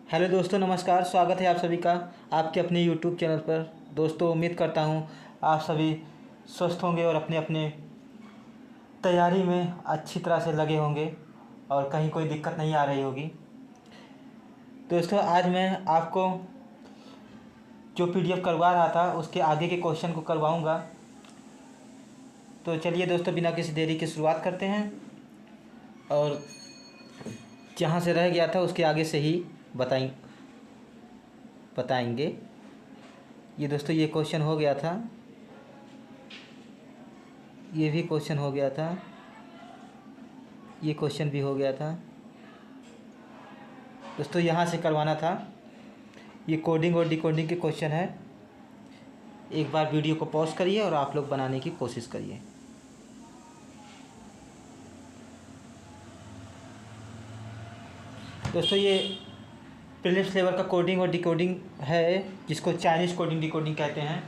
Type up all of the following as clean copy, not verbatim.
Hello दोस्तों, नमस्कार। स्वागत है आप सभी का आपके अपने यूट्यूब चैनल पर। दोस्तों, उम्मीद करता हूँ आप सभी स्वस्थ होंगे और अपने अपने तैयारी में अच्छी तरह से लगे होंगे और कहीं कोई दिक्कत नहीं आ रही होगी। दोस्तों, आज मैं आपको जो पीडीएफ करवा रहा था उसके आगे के क्वेश्चन को करवाऊँगा। तो चलिए दोस्तों, बिना किसी देरी के शुरुआत करते हैं और जहाँ से रह गया था उसके आगे से ही बताएंगे। ये दोस्तों, ये क्वेश्चन हो गया था, ये भी क्वेश्चन हो गया था, ये क्वेश्चन भी हो गया था। दोस्तों, यहाँ से करवाना था। ये कोडिंग और डिकोडिंग के क्वेश्चन है। एक बार वीडियो को पॉज करिए और आप लोग बनाने की कोशिश करिए। दोस्तों, ये प्रीलिम्स लेवल का कोडिंग और डिकोडिंग है, जिसको चाइनीज़ कोडिंग डिकोडिंग कहते हैं।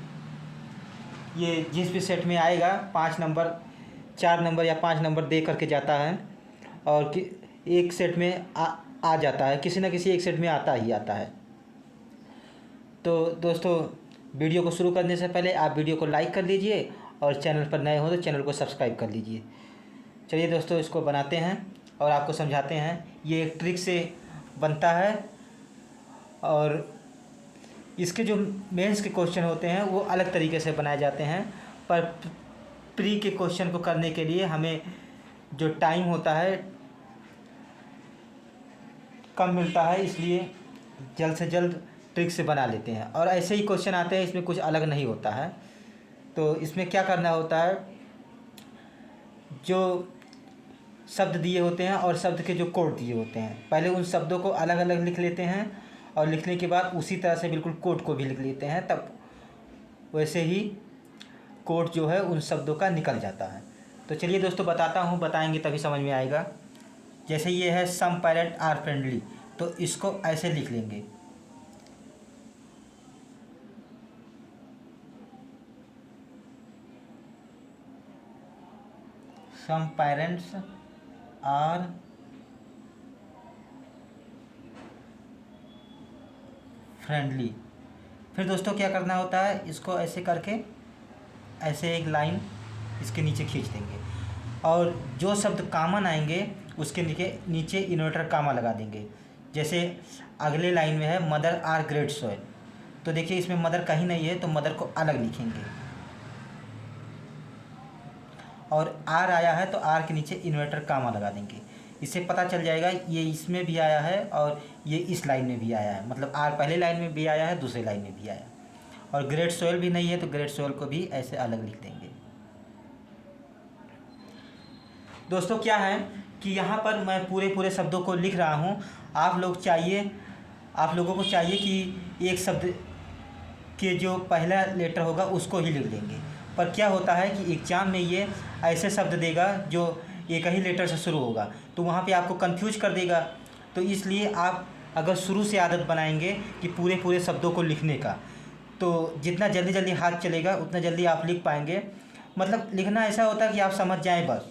ये जिस भी सेट में आएगा 5 नंबर, 4 नंबर या 5 नंबर दे करके जाता है और एक सेट में आ जाता है, किसी न किसी एक सेट में आता ही आता है। तो दोस्तों, वीडियो को शुरू करने से पहले आप वीडियो को लाइक कर लीजिए और चैनल पर नए हो तो चैनल को सब्सक्राइब कर लीजिए। चलिए दोस्तों, इसको बनाते हैं और आपको समझाते हैं। ये एक ट्रिक से बनता है और इसके जो मेंस के क्वेश्चन होते हैं वो अलग तरीके से बनाए जाते हैं, पर प्री के क्वेश्चन को करने के लिए हमें जो टाइम होता है कम मिलता है, इसलिए जल्द से जल्द ट्रिक से बना लेते हैं। और ऐसे ही क्वेश्चन आते हैं, इसमें कुछ अलग नहीं होता है। तो इसमें क्या करना होता है, जो शब्द दिए होते हैं और शब्द के जो कोड दिए होते हैं, पहले उन शब्दों को अलग अलग लिख लेते हैं और लिखने के बाद उसी तरह से बिल्कुल कोड को भी लिख लेते हैं, तब वैसे ही कोड जो है उन शब्दों का निकल जाता है। तो चलिए दोस्तों, बताता हूँ, बताएंगे तभी समझ में आएगा। जैसे ये है सम पेरेंट आर फ्रेंडली, तो इसको ऐसे लिख लेंगे। Some parents are friendly. फिर दोस्तों क्या करना होता है, इसको ऐसे करके ऐसे एक लाइन इसके नीचे खींच देंगे और जो शब्द कॉमन आएंगे उसके नीचे इन्वर्टर कामा लगा देंगे। जैसे अगले लाइन में है मदर आर ग्रेट सॉइल, तो देखिए इसमें मदर कहीं नहीं है तो मदर को अलग लिखेंगे और आर आया है तो आर के नीचे इन्वर्टर कामा लगा देंगे। इससे पता चल जाएगा ये इसमें भी आया है और ये इस लाइन में भी आया है, मतलब आर पहले लाइन में भी आया है, दूसरे लाइन में भी आया है। और ग्रेट सोयल भी नहीं है तो ग्रेट सोयल को भी ऐसे अलग लिख देंगे। दोस्तों, क्या है कि यहाँ पर मैं पूरे शब्दों को लिख रहा हूँ। आप लोगों को चाहिए कि एक शब्द के जो पहला लेटर होगा उसको ही लिख देंगे। पर क्या होता है कि एग्ज़ाम में ये ऐसे शब्द देगा जो एक ही लेटर से शुरू होगा, तो वहाँ पे आपको कंफ्यूज कर देगा। तो इसलिए आप अगर शुरू से आदत बनाएंगे कि पूरे शब्दों को लिखने का, तो जितना जल्दी हाथ चलेगा उतना जल्दी आप लिख पाएंगे। मतलब लिखना ऐसा होता है कि आप समझ जाएं बस,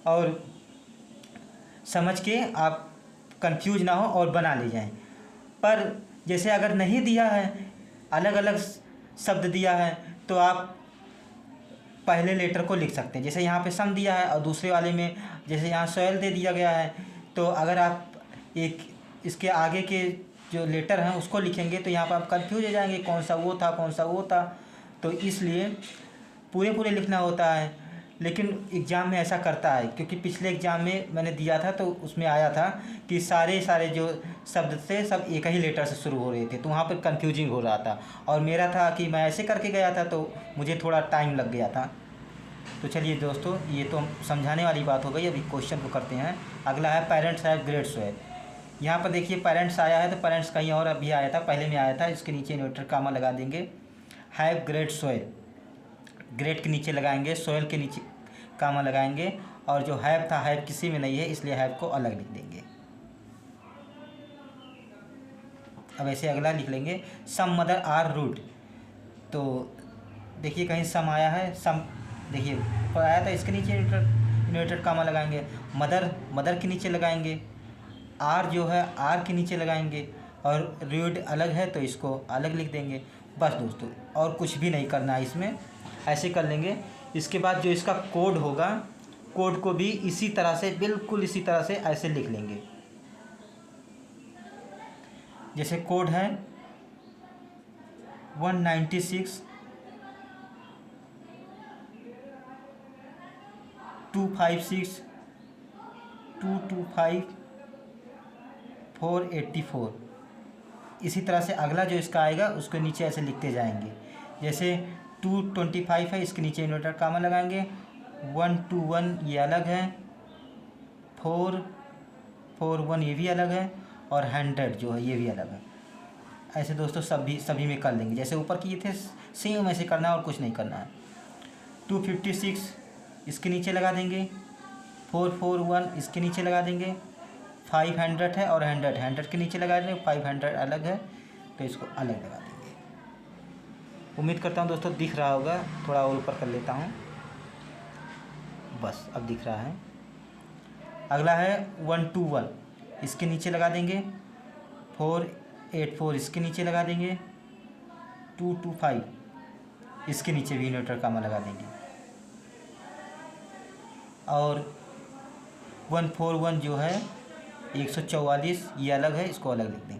और समझ के आप कंफ्यूज ना हो और बना ले जाएं। पर जैसे अगर नहीं दिया है, अलग अलग शब्द दिया है, तो आप पहले लेटर को लिख सकते हैं। जैसे यहाँ पे सम दिया है और दूसरे वाले में जैसे यहाँ सोयल दे दिया गया है, तो अगर आप एक इसके आगे के जो लेटर हैं उसको लिखेंगे तो यहाँ पर आप कंफ्यूज हो जाएंगे कौन सा वो था कौन सा वो था। तो इसलिए पूरे लिखना होता है। लेकिन एग्ज़ाम में ऐसा करता है, क्योंकि पिछले एग्ज़ाम में मैंने दिया था तो उसमें आया था कि सारे जो शब्द थे सब एक ही लेटर से शुरू हो रहे थे, तो वहाँ पर कंफ्यूजिंग हो रहा था। और मेरा था कि मैं ऐसे करके गया था तो मुझे थोड़ा टाइम लग गया था। तो चलिए दोस्तों, ये तो समझाने वाली बात हो गई। अभी क्वेश्चन को करते हैं। अगला है पेरेंट्स हैव ग्रेट सोयल। यहाँ पर देखिए पेरेंट्स आया है तो पेरेंट्स कहीं और अभी आया था, पहले में आया था, इसके नीचे इन्वर्टर कामा लगा देंगे। हैव ग्रेट सोयल, ग्रेट के नीचे लगाएंगे, सोयल के नीचे कामा लगाएंगे, और जो हैव था हैव किसी में नहीं है इसलिए हैव को अलग लिख देंगे। अब ऐसे अगला लिख लेंगे सम मदर आर रूड। तो देखिए कहीं सम आया है, सम देखिए ऊपर आया था, इसके नीचे इन्वर्टेड कामा लगाएंगे। मदर के नीचे लगाएंगे आर जो है आर के नीचे लगाएंगे और रीड अलग है तो इसको अलग लिख देंगे। बस दोस्तों, और कुछ भी नहीं करना है इसमें, ऐसे कर लेंगे। इसके बाद जो इसका कोड होगा, कोड को भी इसी तरह से, बिल्कुल इसी तरह से ऐसे लिख लेंगे। जैसे कोड है 196.256.225.484। इसी तरह से अगला जो इसका आएगा उसको नीचे ऐसे लिखते जाएंगे। जैसे 225 है, इसके नीचे इन्वर्टर कामा लगाएंगे। 121 ये अलग है, 441 ये भी अलग है, और 100 जो है ये भी अलग है। ऐसे दोस्तों सभी में कर लेंगे जैसे ऊपर किए थे, सेम ऐसे करना है और कुछ नहीं करना है। 256 इसके नीचे लगा देंगे, 441 इसके नीचे लगा देंगे, 500 है और 100 के नीचे लगा देंगे, 500 अलग है तो इसको अलग लगा देंगे। उम्मीद करता हूँ दोस्तों दिख रहा होगा, थोड़ा और ऊपर कर लेता हूँ, बस अब दिख रहा है। अगला है 121 इसके नीचे लगा देंगे, 484 इसके नीचे लगा देंगे, 225 इसके नीचे भी इन्वर्टर कामा लगा देंगे, और 141 जो है 144 ये अलग है, इसको अलग लिख दें।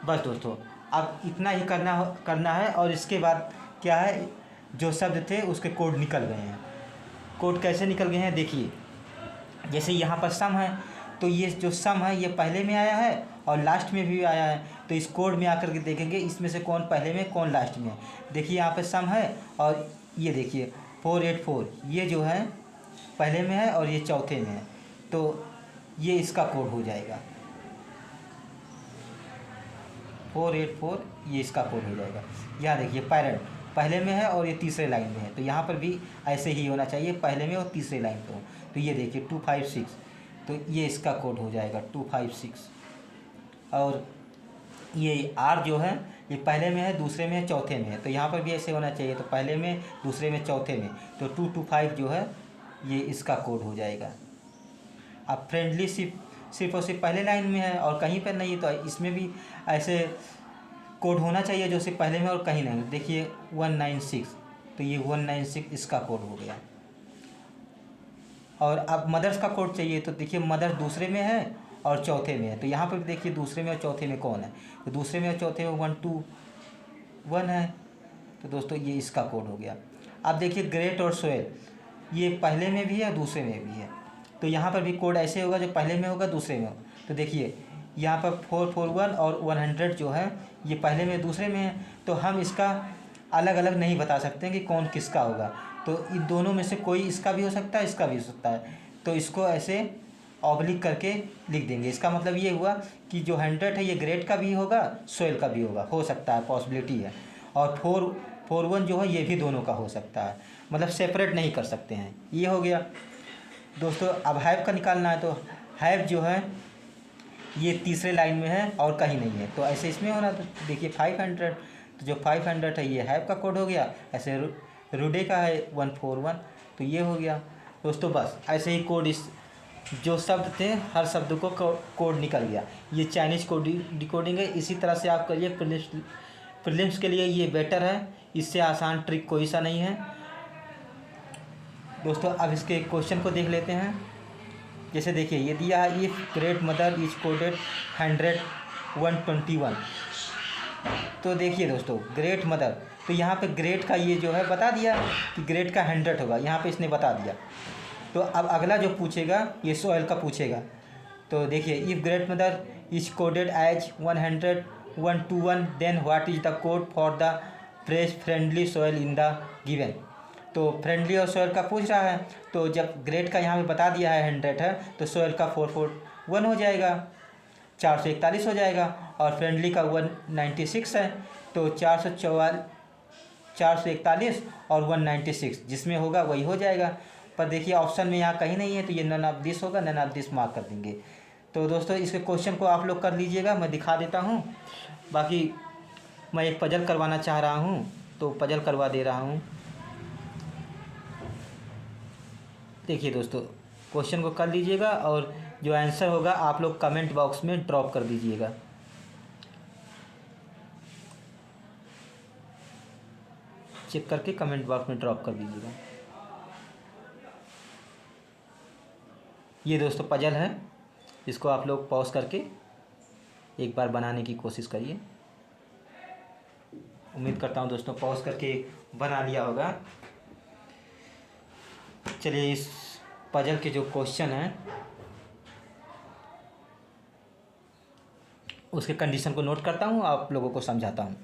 बस दोस्तों, अब इतना ही करना है। और इसके बाद क्या है, जो शब्द थे उसके कोड निकल गए हैं। कोड कैसे निकल गए हैं देखिए, जैसे यहाँ पर सम है तो ये जो सम है ये पहले में आया है और लास्ट में भी आया है, तो इस कोड में आकर के देखेंगे इसमें से कौन पहले में कौन लास्ट में है। देखिए यहाँ पे सम है और ये देखिए 484 ये जो है पहले में है और ये चौथे में है, तो ये इसका कोड हो जाएगा। 484 ये इसका कोड हो जाएगा। यहाँ देखिए पैरेंट पहले में है और ये तीसरे लाइन में है, तो यहाँ पर भी ऐसे ही होना चाहिए, पहले में और तीसरे लाइन पर हो। तो ये देखिए 256, तो ये इसका कोड हो जाएगा 256। और ये आर जो है ये पहले में है, दूसरे में है, चौथे में है, तो यहाँ पर भी ऐसे होना चाहिए, तो पहले में, दूसरे में, चौथे में, तो 225 जो है ये इसका कोड हो जाएगा। अब फ्रेंडली सिर्फ और सिर्फ पहले लाइन में है और कहीं पर नहीं, तो इसमें भी ऐसे कोड होना चाहिए जो सिर्फ पहले में और कहीं नहीं। देखिए 196, तो ये 196 इसका कोड हो गया। और अब मदर्स का कोड चाहिए, तो देखिए मदर दूसरे में है और चौथे में है, तो यहाँ पर भी देखिए दूसरे में और चौथे में कौन है, तो दूसरे में और चौथे में 121 है, तो दोस्तों ये इसका कोड हो गया। अब देखिए ग्रेट और सोयल ये पहले में भी है, दूसरे में भी है, तो यहाँ पर भी कोड ऐसे होगा, जो पहले में होगा दूसरे में होगा। तो देखिए यहाँ पर 441 और 100 जो है ये पहले में दूसरे में है, तो हम इसका अलग अलग नहीं बता सकते कि कौन किसका होगा, तो इन दोनों में से कोई इसका भी हो सकता है, इसका भी हो सकता है, तो इसको ऐसे ऑब्लिक करके लिख देंगे। इसका मतलब ये हुआ कि जो 100 है ये ग्रेट का भी होगा, सोयल का भी होगा, हो सकता है, पॉसिबिलिटी है। और 441 जो है ये भी दोनों का हो सकता है, मतलब सेपरेट नहीं कर सकते हैं। ये हो गया दोस्तों। अब हैव का निकालना है, तो हैव जो है ये तीसरे लाइन में है और कहीं नहीं है, तो ऐसे इसमें होना। तो देखिए 500, तो जो 500 है ये हैव का कोड हो गया, ऐसे रूडे का है 141, तो ये हो गया दोस्तों। बस ऐसे ही कोड, इस जो शब्द थे हर शब्द को कोड निकल गया। ये चाइनीज़ कोड डिकोडिंग है, इसी तरह से आप करिए। प्रीलिम्स के लिए ये बेटर है, इससे आसान ट्रिक कोई सा नहीं है दोस्तों। अब इसके क्वेश्चन को देख लेते हैं। जैसे देखिए ये दिया है, if great mother is coded 100 121, तो देखिए दोस्तों ग्रेट मदर, तो यहाँ पे ग्रेट का ये जो है बता दिया कि ग्रेट का 100 होगा, यहाँ पे इसने बता दिया। तो अब अगला जो पूछेगा ये सोयल का पूछेगा, तो देखिए if great mother is coded as 100 121 then what is the code for the fresh friendly soil in the given. तो फ्रेंडली और सोयल का पूछ रहा है, तो जब ग्रेट का यहाँ पे बता दिया है 100 है, तो सोयल का 441 हो जाएगा, 441 हो जाएगा, और फ्रेंडली का 196 है, तो 441 और 196 जिसमें होगा वही हो जाएगा। पर देखिए ऑप्शन में यहाँ कहीं नहीं है, तो ये नन ऑफ दिस होगा, नन ऑफ दिस मार्क कर देंगे। तो दोस्तों इसके क्वेश्चन को आप लोग कर लीजिएगा, मैं दिखा देता हूँ। बाकी मैं एक पजल करवाना चाह रहा हूँ, तो पजल करवा दे रहा हूँ। देखिए दोस्तों क्वेश्चन को कर लीजिएगा और जो आंसर होगा आप लोग कमेंट बॉक्स में ड्रॉप कर दीजिएगा। चेक करके कमेंट बॉक्स में ड्रॉप कर दीजिएगा। ये दोस्तों पजल है, इसको आप लोग पॉज करके एक बार बनाने की कोशिश करिए। उम्मीद करता हूँ दोस्तों पॉज करके बना लिया होगा। चलिए इस पजल के जो क्वेश्चन हैं उसके कंडीशन को नोट करता हूँ, आप लोगों को समझाता हूँ।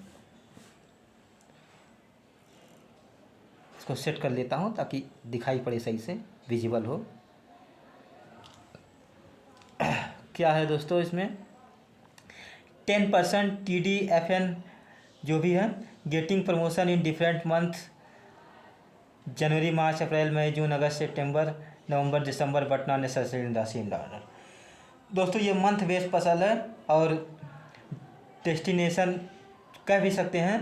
इसको सेट कर लेता हूँ ताकि दिखाई पड़े सही से, विजिबल हो। क्या है दोस्तों इसमें 10% TDFN जो भी है, getting promotion in different month, January March April May June August September November December but not necessary in the same order. दोस्तों ये मंथ बेस्ड पजल है और डेस्टिनेशन कह भी सकते हैं,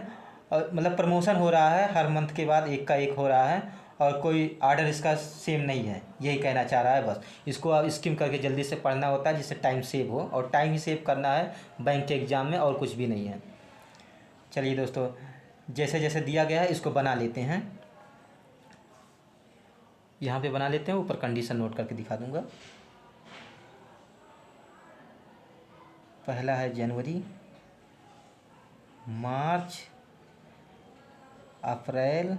और मतलब प्रमोशन हो रहा है हर मंथ के बाद एक का एक हो रहा है और कोई आर्डर इसका सेम नहीं है, यही कहना चाह रहा है। बस इसको आप स्किम करके जल्दी से पढ़ना होता है जिससे टाइम सेव हो, और टाइम ही सेव करना है बैंक के एग्ज़ाम में, और कुछ भी नहीं है। चलिए दोस्तों जैसे जैसे दिया गया है इसको बना लेते हैं। यहाँ पे बना लेते हैं, ऊपर कंडीशन नोट करके दिखा दूंगा। पहला है जनवरी, मार्च, अप्रैल।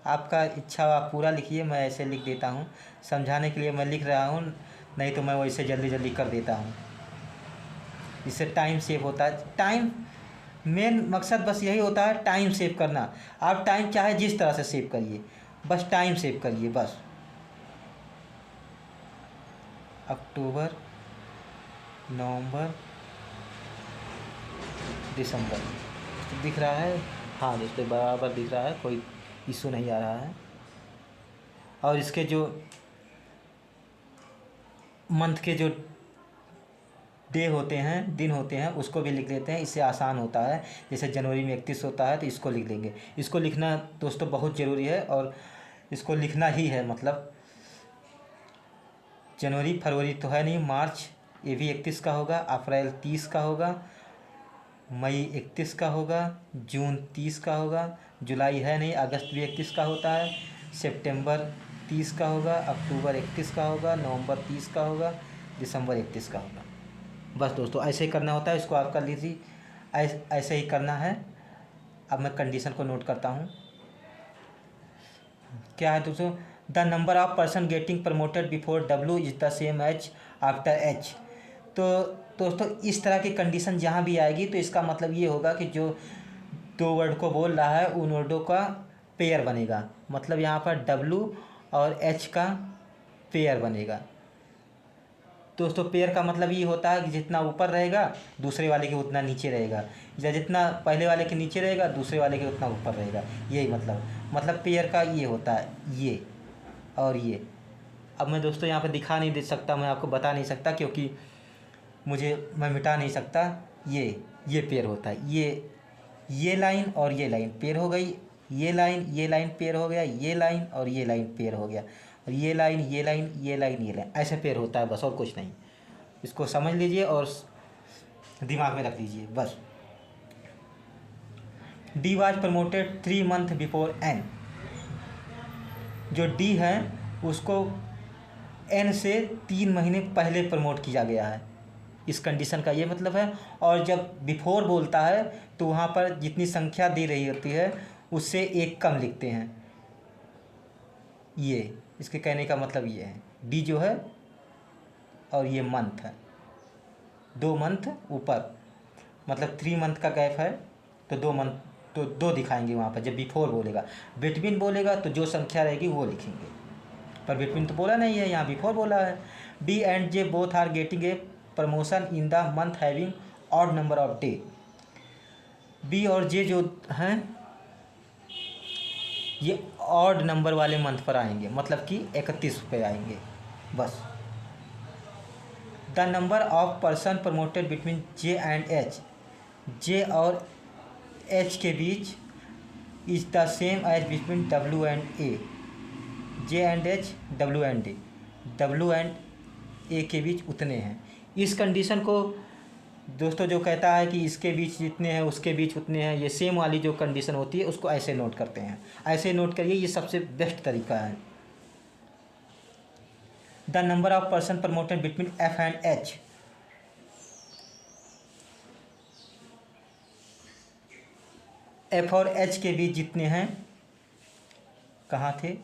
आपका इच्छा आप पूरा लिखिए, मैं ऐसे लिख देता हूँ, समझाने के लिए मैं लिख रहा हूँ, नहीं तो मैं वैसे जल्दी जल्दी कर देता हूँ। इससे टाइम सेव होता है। टाइम मेन मकसद बस यही होता है, टाइम सेव करना। आप टाइम चाहे जिस तरह से सेव करिए, बस टाइम सेव करिए बस। अक्टूबर, नवंबर, दिसंबर दिख रहा है? हाँ दोस्तों बराबर दिख रहा है, कोई इशू नहीं आ रहा है। और इसके जो मंथ के जो डे होते हैं, दिन होते हैं, उसको भी लिख लेते हैं, इससे आसान होता है। जैसे जनवरी में 31 होता है तो इसको लिख लेंगे। इसको लिखना दोस्तों बहुत ज़रूरी है और इसको लिखना ही है। मतलब जनवरी फरवरी तो है नहीं, मार्च ये भी 31 का होगा, अप्रैल 30 का होगा, मई 31 का होगा, जून 30 का होगा, जुलाई है नहीं, अगस्त भी 31 का होता है, सितंबर 30 का होगा, अक्टूबर 31 का होगा, नवंबर 30 का होगा, दिसंबर 31 का होगा। बस दोस्तों ऐसे ही करना होता है, इसको आप कर लीजिए, ऐसे ही करना है। अब मैं कंडीशन को नोट करता हूँ। क्या है दोस्तों, the number of person getting promoted before W is the same as after H। तो दोस्तों इस तरह की कंडीशन जहाँ भी आएगी तो इसका मतलब ये होगा कि जो दो वर्ड को बोल रहा है उन वर्डों का पेयर बनेगा। मतलब यहाँ पर W और H का पेयर बनेगा। दोस्तों पेयर का मतलब ये होता है कि जितना ऊपर रहेगा दूसरे वाले के उतना नीचे रहेगा, या जितना पहले वाले के नीचे रहेगा दूसरे वाले के उतना ऊपर रहेगा, यही मतलब पेयर का ये होता है, ये और ये। अब मैं दोस्तों यहाँ पे दिखा नहीं दे सकता, मैं आपको बता नहीं सकता क्योंकि मैं मिटा नहीं सकता। ये पेयर होता है, ये लाइन और ये लाइन पेयर हो गई, ये लाइन पेयर हो गया, ये लाइन और ये लाइन पेयर हो गया, और ये लाइन ये लाइन ये लाइन ये लाइन, ऐसे पेयर होता है बस, और कुछ नहीं। इसको समझ लीजिए और दिमाग में रख लीजिए बस। D was promoted 3 months before N। जो D है उसको N से 3 महीने पहले प्रमोट किया गया है, इस कंडीशन का ये मतलब है। और जब बिफोर बोलता है तो वहाँ पर जितनी संख्या दी रही होती है उससे एक कम लिखते हैं। ये इसके कहने का मतलब ये है, D जो है और ये मंथ है, 2 मंथ ऊपर, मतलब 3 मंथ का गैप है तो 2 मंथ तो 2 दिखाएंगे वहाँ पर जब बिफोर बोलेगा। बिटवीन बोलेगा तो जो संख्या रहेगी वो लिखेंगे, पर बिटवीन तो बोला नहीं है, यहाँ बिफोर बोला है। D and J both are getting a promotion in the month having odd number of day. B और J जो हैं ये ऑड नंबर वाले मंथ पर आएंगे, मतलब कि 31 पे आएंगे बस। The number of person promoted between J and H, J और H के बीच is the same as between W and A। J and H, W and A, W and A के बीच उतने हैं। इस कंडीशन को दोस्तों जो कहता है कि इसके बीच जितने हैं उसके बीच उतने हैं, ये सेम वाली जो कंडीशन होती है उसको ऐसे नोट करते हैं। ऐसे नोट करिए, ये सबसे बेस्ट तरीका है। The number of person promoted between F and H. F और एच के बीच जितने हैं, कहाँ थे,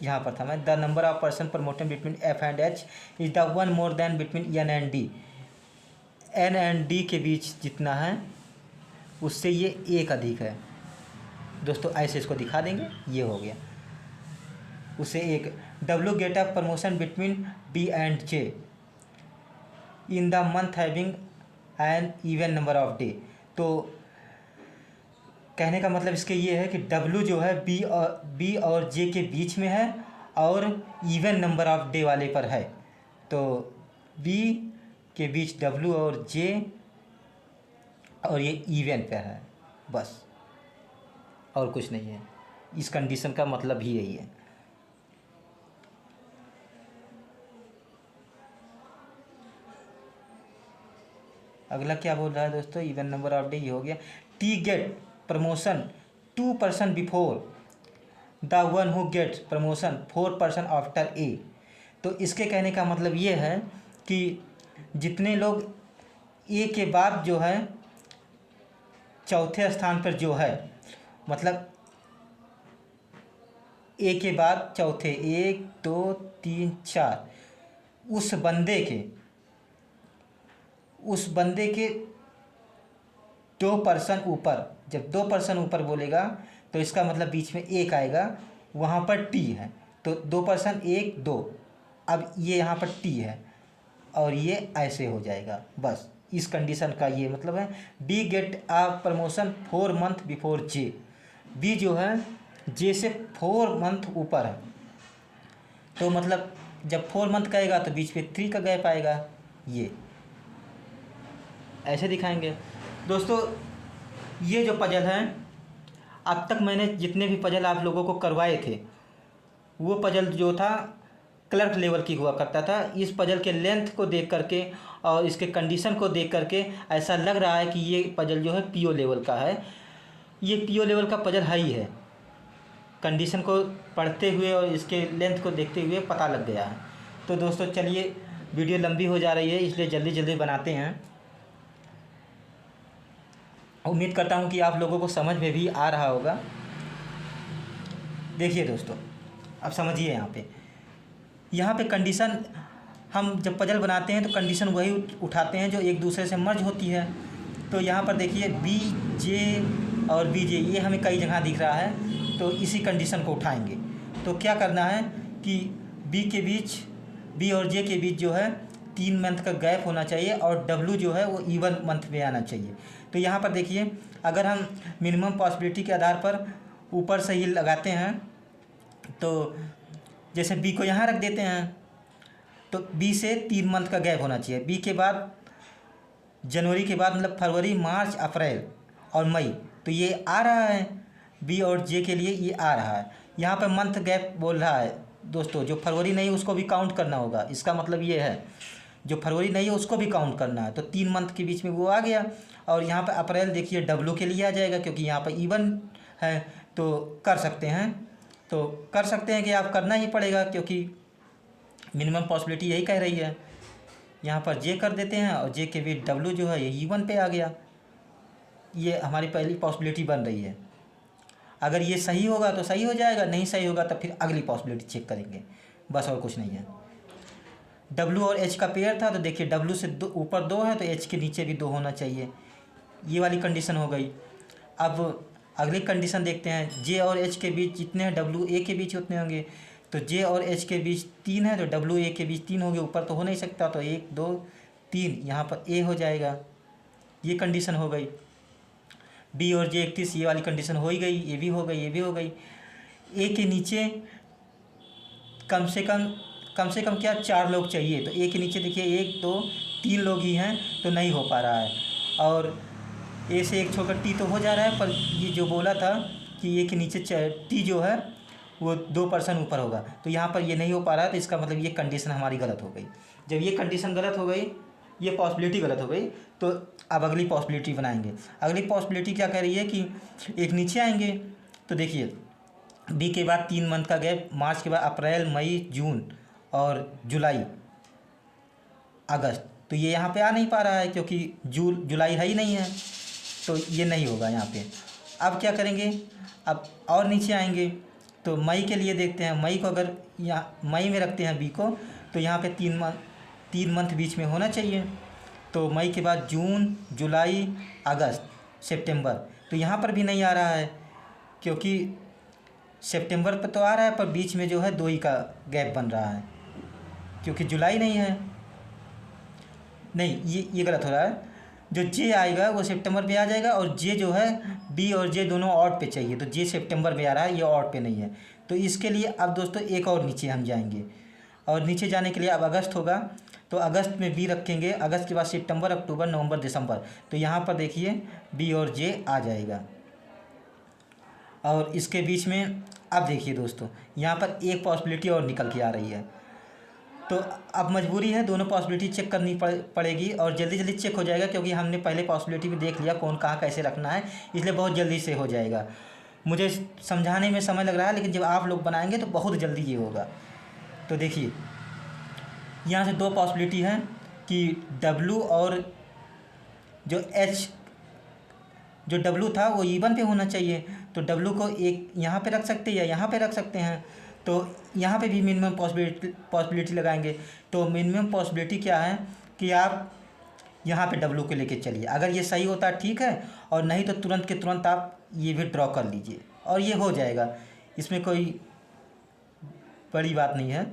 यहाँ पर था मैं। The number of person promoted between F and H is the one more than between N and D. N and D के बीच जितना है उससे ये एक अधिक है। दोस्तों ऐसे इसको दिखा देंगे, ये हो गया, उससे एक। W get a promotion between D and J in the month having an even number of day. तो कहने का मतलब इसके ये है कि डब्ल्यू जो है बी और जे के बीच में है और इवन नंबर ऑफ डे वाले पर है। तो बी के बीच डब्ल्यू और जे और ये इवन पे है, बस और कुछ नहीं है। इस कंडीशन का मतलब ही यही है। अगला क्या बोल रहा है दोस्तों, इवन नंबर ऑफ डे, ये हो गया। T get promotion 2 person before the one who gets promotion 4 person after A. तो इसके कहने का मतलब ये है कि जितने लोग ए के बाद जो है चौथे स्थान पर जो है, मतलब ए के बाद चौथे 1 2 3 4, उस बंदे के 2 पर्सन ऊपर, जब 2 पर्सन ऊपर बोलेगा तो इसका मतलब बीच में एक आएगा, वहाँ पर टी है। तो 2 पर्सन 1 2, अब ये यहाँ पर टी है और ये ऐसे हो जाएगा, बस इस कंडीशन का ये मतलब है। बी गेट आ प्रमोशन 4 मंथ बिफोर जे। बी जो है जे से 4 मंथ ऊपर है, तो मतलब जब 4 मंथ कहेगा तो बीच में 3 का गैप आएगा, ये ऐसे दिखाएंगे। दोस्तों ये जो पजल है, अब तक मैंने जितने भी पजल आप लोगों को करवाए थे वो पजल जो था क्लर्क लेवल की हुआ करता था। इस पजल के लेंथ को देख करके और इसके कंडीशन को देख करके ऐसा लग रहा है कि ये पजल जो है पीओ लेवल का है। ये पीओ लेवल का पजल है ही है, कंडीशन को पढ़ते हुए और इसके लेंथ को देखते हुए पता लग गया है। तो दोस्तों चलिए, वीडियो लंबी हो जा रही है इसलिए जल्दी जल्दी बनाते हैं। उम्मीद करता हूँ कि आप लोगों को समझ में भी आ रहा होगा। देखिए दोस्तों, अब समझिए, यहाँ पे कंडीशन हम जब पजल बनाते हैं तो कंडीशन वही उठाते हैं जो एक दूसरे से मर्ज होती है। तो यहाँ पर देखिए बी जे और बी जे, ये हमें कई जगह दिख रहा है, तो इसी कंडीशन को उठाएंगे। तो क्या करना है कि बी और जे के बीच जो है 3 मंथ का गैप होना चाहिए और डब्ल्यू जो है वो इवन मंथ में आना चाहिए। तो यहाँ पर देखिए, अगर हम मिनिमम पॉसिबिलिटी के आधार पर ऊपर से ही लगाते हैं, तो जैसे बी को यहाँ रख देते हैं, तो बी से 3 मंथ का गैप होना चाहिए। बी के बाद जनवरी के बाद मतलब फरवरी मार्च अप्रैल और मई, तो ये आ रहा है बी और जे के लिए, ये आ रहा है। यहाँ पर मंथ गैप बोल रहा है दोस्तों, जो फरवरी नहीं है उसको भी काउंट करना होगा। इसका मतलब ये है जो फरवरी नहीं है उसको भी काउंट करना है। तो 3 मंथ के बीच में वो आ गया। और यहाँ पर अप्रैल देखिए डब्ल्यू के लिए आ जाएगा, क्योंकि यहाँ पर इवन है, तो कर सकते हैं कि आप करना ही पड़ेगा, क्योंकि मिनिमम पॉसिबिलिटी यही कह रही है। यहाँ पर जे कर देते हैं और जे के बीच डब्ल्यू जो है ये इवन पे आ गया। ये हमारी पहली पॉसिबिलिटी बन रही है। अगर ये सही होगा तो सही हो जाएगा, नहीं सही होगा तो फिर अगली पॉसिबिलिटी चेक करेंगे, बस और कुछ नहीं है। डब्ल्यू और एच का पेयर था, तो देखिए डब्ल्यू से ऊपर 2 है तो एच के नीचे भी 2 होना चाहिए, ये वाली कंडीशन हो गई। अब अगली कंडीशन देखते हैं, जे और एच के बीच जितने हैं डब्ल्यू ए के बीच उतने होंगे। तो जे और एच के बीच 3 है तो डब्ल्यू ए के बीच 3 होंगे, ऊपर तो हो नहीं सकता, तो 1 2 3 यहाँ पर ए हो जाएगा, ये कंडीशन हो गई। बी और जे 31, ये वाली कंडीशन हो ही गई, ये भी हो गई, ये भी हो गई। ए के नीचे कम से कम क्या 4 लोग चाहिए, तो ए के नीचे देखिए 1 2 3 लोग ही हैं, तो नहीं हो पा रहा है। और ए से एक छोटा टी तो हो जा रहा है, पर ये जो बोला था कि ए के नीचे टी जो है वो 2% ऊपर होगा। तो यहाँ पर ये नहीं हो पा रहा है, तो इसका मतलब ये कंडीशन हमारी गलत हो गई। जब ये कंडीशन गलत हो गई, ये पॉसिबिलिटी गलत हो गई, तो अब अगली पॉसिबिलिटी बनाएंगे। अगली पॉसिबिलिटी क्या कह रही है कि एक नीचे आएंगे, तो देखिए बी के बाद 3 मंथ का गैप, मार्च के बाद अप्रैल, मई, जून और जुलाई, अगस्त। तो ये यहाँ पे आ नहीं पा रहा है क्योंकि जुलाई है ही नहीं है, तो ये नहीं होगा यहाँ पे। अब क्या करेंगे, अब और नीचे आएंगे, तो मई के लिए देखते हैं। मई को अगर यहाँ मई में रखते हैं बी को, तो यहाँ पे 3 मंथ बीच में होना चाहिए। तो मई के बाद जून, जुलाई, अगस्त, सितंबर, तो यहाँ पर भी नहीं आ रहा है क्योंकि सितंबर पर तो आ रहा है, पर बीच में जो है 2 ही का गैप बन रहा है क्योंकि जुलाई नहीं है। नहीं, ये गलत हो रहा है। जो जे आएगा वो सितंबर में आ जाएगा, और जे जो है बी और जे दोनों ऑड पे चाहिए, तो जे सितंबर में आ रहा है, ये ऑड पे नहीं है। तो इसके लिए अब दोस्तों एक और नीचे हम जाएंगे, और नीचे जाने के लिए अब अगस्त होगा, तो अगस्त में बी रखेंगे। अगस्त के बाद सितंबर, अक्टूबर, नवंबर, दिसंबर, तो यहाँ पर देखिए बी और जे आ जाएगा। और इसके बीच में अब देखिए दोस्तों, यहाँ पर एक पॉसिबिलिटी और निकल के आ रही है, तो अब मजबूरी है दोनों पॉसिबिलिटी चेक करनी पड़ेगी, और जल्दी जल्दी चेक हो जाएगा क्योंकि हमने पहले पॉसिबिलिटी में देख लिया कौन कहाँ कैसे रखना है, इसलिए बहुत जल्दी से हो जाएगा। मुझे समझाने में समय लग रहा है, लेकिन जब आप लोग बनाएंगे तो बहुत जल्दी ये होगा। तो देखिए यहाँ से 2 पॉसिबिलिटी हैं कि डब्लू और जो एच, जो डब्लू था वो ईवन पे होना चाहिए, तो डब्लू को एक यहाँ पे रख सकते हैं या यहाँ पे रख सकते हैं। तो यहाँ पे भी मिनिमम पॉसिबिलिटी लगाएंगे। तो मिनिमम पॉसिबिलिटी क्या है कि आप यहाँ पे डब्लू को लेके चलिए, अगर ये सही होता है ठीक है, और नहीं तो तुरंत के तुरंत आप ये भी ड्रॉ कर लीजिए और ये हो जाएगा, इसमें कोई बड़ी बात नहीं है।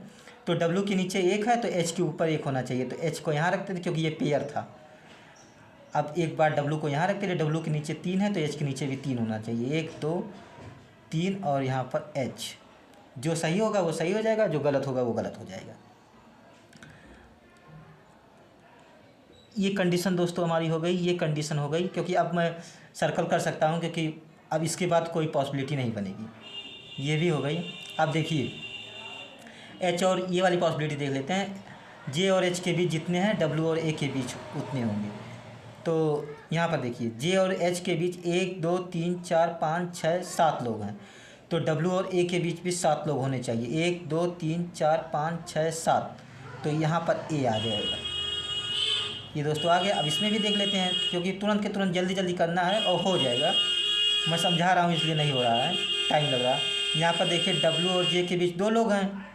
तो डब्लू के नीचे 1 है तो एच के ऊपर 1 होना चाहिए, तो एच को यहाँ रखते थे क्योंकि ये पेयर था। अब एक बार डब्लू को यहाँ रखते थे, डब्लू के नीचे 3 है तो एच के नीचे भी 3 होना चाहिए, 1 2 3, और यहाँ पर एच। जो सही होगा वो सही हो जाएगा, जो गलत होगा वो गलत हो जाएगा। ये कंडीशन दोस्तों हमारी हो गई, ये कंडीशन हो गई, क्योंकि अब मैं सर्कल कर सकता हूँ क्योंकि अब इसके बाद कोई पॉसिबिलिटी नहीं बनेगी। ये भी हो गई। अब देखिए एच और ये वाली पॉसिबिलिटी देख लेते हैं। जे और एच के बीच जितने हैं, डब्लू और ए के बीच उतने होंगे। तो यहाँ पर देखिए जे और एच के बीच 1 2 3 4 5 6 7 लोग हैं, तो डब्लू और ए के बीच भी 7 लोग होने चाहिए, 1 2 3 4 5 6 7, तो यहाँ पर ए आ जाएगा। ये दोस्तों आ गया। अब इसमें भी देख लेते हैं क्योंकि तुरंत के तुरंत जल्दी जल्दी करना है और हो जाएगा। मैं समझा रहा हूँ इसलिए नहीं हो रहा है, टाइम लग रहा है। यहाँ पर देखिए डब्लू और जे के बीच 2 लोग हैं,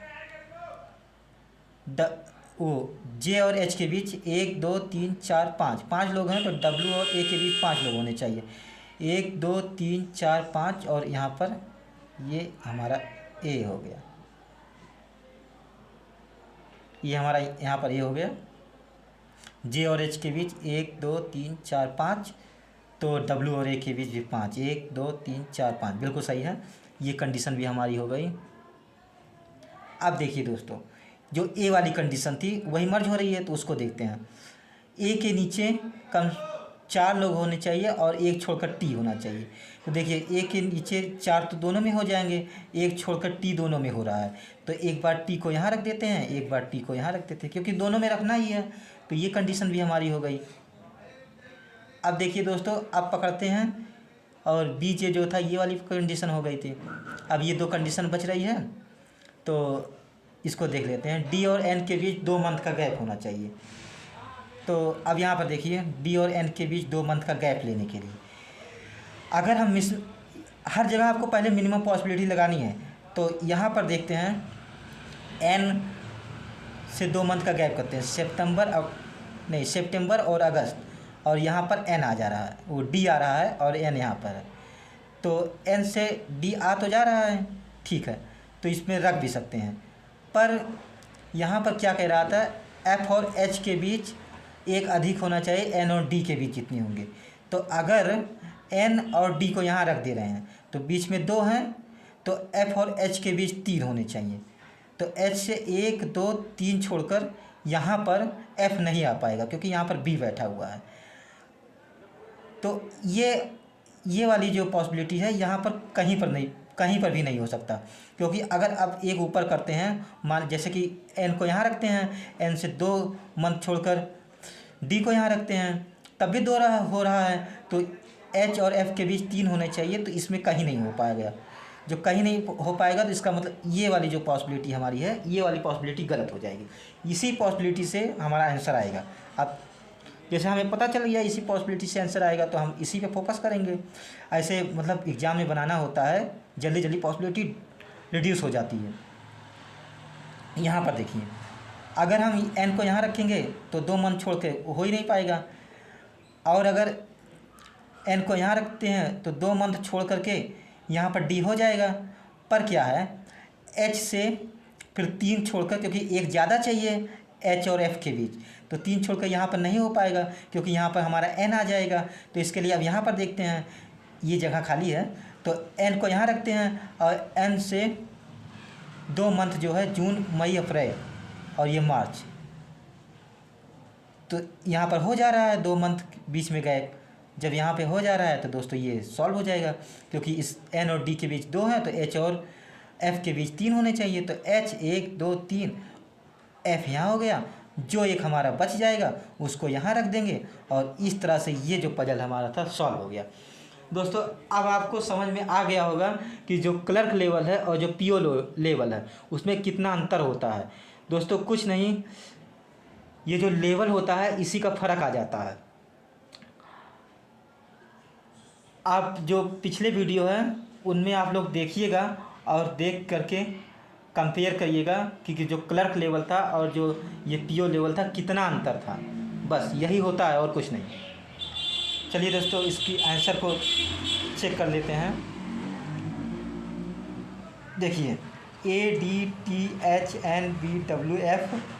जे और एच के बीच 1 2 3 4 5 लोग हैं, तो डब्लू और ए के बीच 5 लोग होने चाहिए, 1 2 3 4 5, और यहाँ पर ये हमारा ए हो गया, ये हमारा यहाँ पर ए हो गया। जे और एच के बीच 1 2 3 4 5, तो डब्लू और ए के बीच भी 5, 1 2 3 4 5, बिल्कुल सही है। ये कंडीशन भी हमारी हो गई। अब देखिए दोस्तों, जो ए वाली कंडीशन थी वही मर्ज हो रही है, तो उसको देखते हैं। ए के नीचे कम 4 लोग होने चाहिए और 1 छोड़कर टी होना चाहिए। तो देखिए ए के नीचे 4 तो दोनों में हो जाएंगे, 1 छोड़कर टी दोनों में हो रहा है, तो एक बार टी को यहाँ रख देते हैं, एक बार टी को यहाँ रख देते हैं, क्योंकि दोनों में रखना ही है। तो ये कंडीशन भी हमारी हो गई। अब देखिए दोस्तों, अब पकड़ते हैं, और बी जे जो था ये वाली कंडीशन हो गई थी। अब ये 2 कंडीशन बच रही है, तो इसको देख लेते हैं। डी और एन के बीच 2 मंथ का गैप होना चाहिए। तो अब यहाँ पर देखिए डी और एन के बीच 2 मंथ का गैप लेने के लिए अगर हम हर जगह आपको पहले मिनिमम पॉसिबिलिटी लगानी है, तो यहाँ पर देखते हैं एन से 2 मंथ का गैप करते हैं, सितंबर और अगस्त, और यहाँ पर एन आ जा रहा है, वो डी आ रहा है और एन यहाँ पर है, तो एन से डी आ तो जा रहा है, ठीक है, तो इसमें रख भी सकते हैं। पर यहाँ पर क्या कह रहा था, एफ और एच के बीच 1 अधिक होना चाहिए एन और डी के बीच जितने होंगे। तो अगर एन और डी को यहाँ रख दे रहे हैं तो बीच में 2 हैं, तो एफ और एच के बीच 3 होने चाहिए। तो एच से 1 2 3 छोड़कर यहाँ पर एफ नहीं आ पाएगा क्योंकि यहाँ पर बी बैठा हुआ है। तो ये वाली जो पॉसिबिलिटी है यहाँ पर कहीं पर भी नहीं हो सकता, क्योंकि अगर आप एक ऊपर करते हैं, मान जैसे कि n को यहाँ रखते हैं, n से 2 मंथ छोड़कर d को यहाँ रखते हैं, तब भी 2 हो रहा है, तो h और f के बीच 3 होने चाहिए, तो इसमें कहीं नहीं हो पाएगा। जो कहीं नहीं हो पाएगा तो इसका मतलब ये वाली जो पॉसिबिलिटी हमारी है, ये वाली पॉसिबिलिटी गलत हो जाएगी। इसी पॉसिबिलिटी से हमारा आंसर आएगा। अब जैसे हमें पता चल गया इसी पॉसिबिलिटी से आंसर आएगा, तो हम इसी पे फोकस करेंगे। ऐसे मतलब एग्ज़ाम में बनाना होता है, जल्दी जल्दी पॉसिबिलिटी रिड्यूस हो जाती है। यहाँ पर देखिए, अगर हम n को यहाँ रखेंगे तो 2 मंथ छोड़ के हो ही नहीं पाएगा, और अगर n को यहाँ रखते हैं तो 2 मंथ छोड़ करके यहाँ पर d हो जाएगा। पर क्या है, h से फिर 3 छोड़कर, क्योंकि एक ज़्यादा चाहिए h और f के बीच, तो 3 छोड़कर यहाँ पर नहीं हो पाएगा, क्योंकि यहाँ पर हमारा n आ जाएगा। तो इसके लिए अब यहाँ पर देखते हैं, ये जगह खाली है, तो n को यहाँ रखते हैं, और n से 2 मंथ जो है जून मई अप्रैल और ये मार्च, तो यहाँ पर हो जा रहा है 2 मंथ बीच में गए। जब यहाँ पे हो जा रहा है तो दोस्तों ये सॉल्व हो जाएगा, क्योंकि इस n और d के बीच 2 है, तो h और f के बीच 3 होने चाहिए, तो h 1 2 3, f यहाँ हो गया, जो एक हमारा बच जाएगा उसको यहाँ रख देंगे, और इस तरह से ये जो पजल हमारा था सॉल्व हो गया। दोस्तों अब आपको समझ में आ गया होगा कि जो क्लर्क लेवल है और जो पीओ लेवल है उसमें कितना अंतर होता है। दोस्तों कुछ नहीं, ये जो लेवल होता है इसी का फ़र्क आ जाता है। आप जो पिछले वीडियो है उनमें आप लोग देखिएगा और देख करके कंपेयर करिएगा कि जो क्लर्क लेवल था और जो ये पीओ लेवल था कितना अंतर था। बस यही होता है और कुछ नहीं। चलिए दोस्तों इसकी आंसर को चेक कर लेते हैं। देखिए ADTHNBWF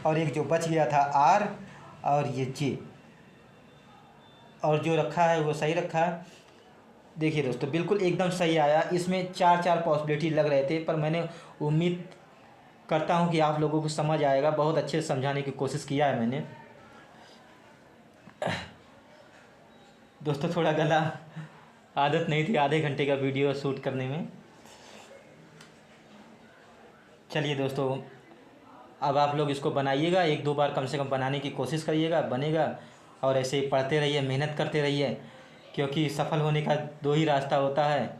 और एक जो बच गया था R और ये J, और जो रखा है वो सही रखा है। देखिए दोस्तों बिल्कुल एकदम सही आया। इसमें 4 पॉसिबिलिटी लग रहे थे, पर मैंने उम्मीद करता हूँ कि आप लोगों को समझ आएगा। बहुत अच्छे से समझाने की कोशिश किया है मैंने। दोस्तों थोड़ा गला आदत नहीं थी आधे घंटे का वीडियो शूट करने में। चलिए दोस्तों अब आप लोग इसको बनाइएगा, 1-2 बार कम से कम बनाने की कोशिश करिएगा, बनेगा। और ऐसे ही पढ़ते रहिए, मेहनत करते रहिए, क्योंकि सफल होने का 2 ही रास्ता होता है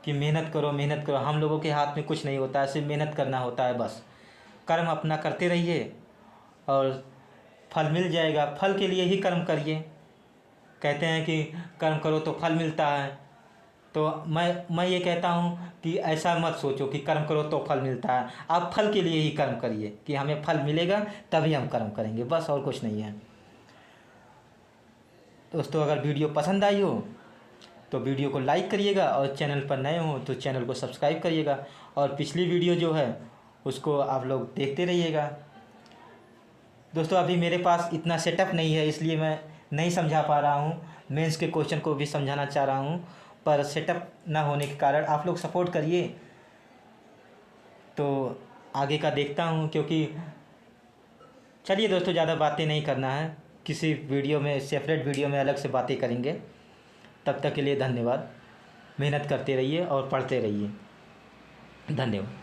कि मेहनत करो मेहनत करो। हम लोगों के हाथ में कुछ नहीं होता है, सिर्फ मेहनत करना होता है बस। कर्म अपना करते रहिए और फल मिल जाएगा। फल के लिए ही कर्म करिए। कहते हैं कि कर्म करो तो फल मिलता है, तो मैं ये कहता हूँ कि ऐसा मत सोचो कि कर्म करो तो फल मिलता है। आप फल के लिए ही कर्म करिए कि हमें फल मिलेगा तभी हम कर्म करेंगे, बस और कुछ नहीं है। दोस्तों अगर वीडियो पसंद आई हो तो वीडियो को लाइक करिएगा, और चैनल पर नए हो तो चैनल को सब्सक्राइब करिएगा, और पिछली वीडियो जो है उसको आप लोग देखते रहिएगा। दोस्तों अभी मेरे पास इतना सेटअप नहीं है, इसलिए मैं नहीं समझा पा रहा हूँ। मेंस के क्वेश्चन को भी समझाना चाह रहा हूँ, पर सेटअप ना होने के कारण आप लोग सपोर्ट करिए तो आगे का देखता हूँ। क्योंकि चलिए दोस्तों ज़्यादा बातें नहीं करना है, किसी वीडियो में सेपरेट वीडियो में अलग से बातें करेंगे। तब तक के लिए धन्यवाद। मेहनत करते रहिए और पढ़ते रहिए। धन्यवाद।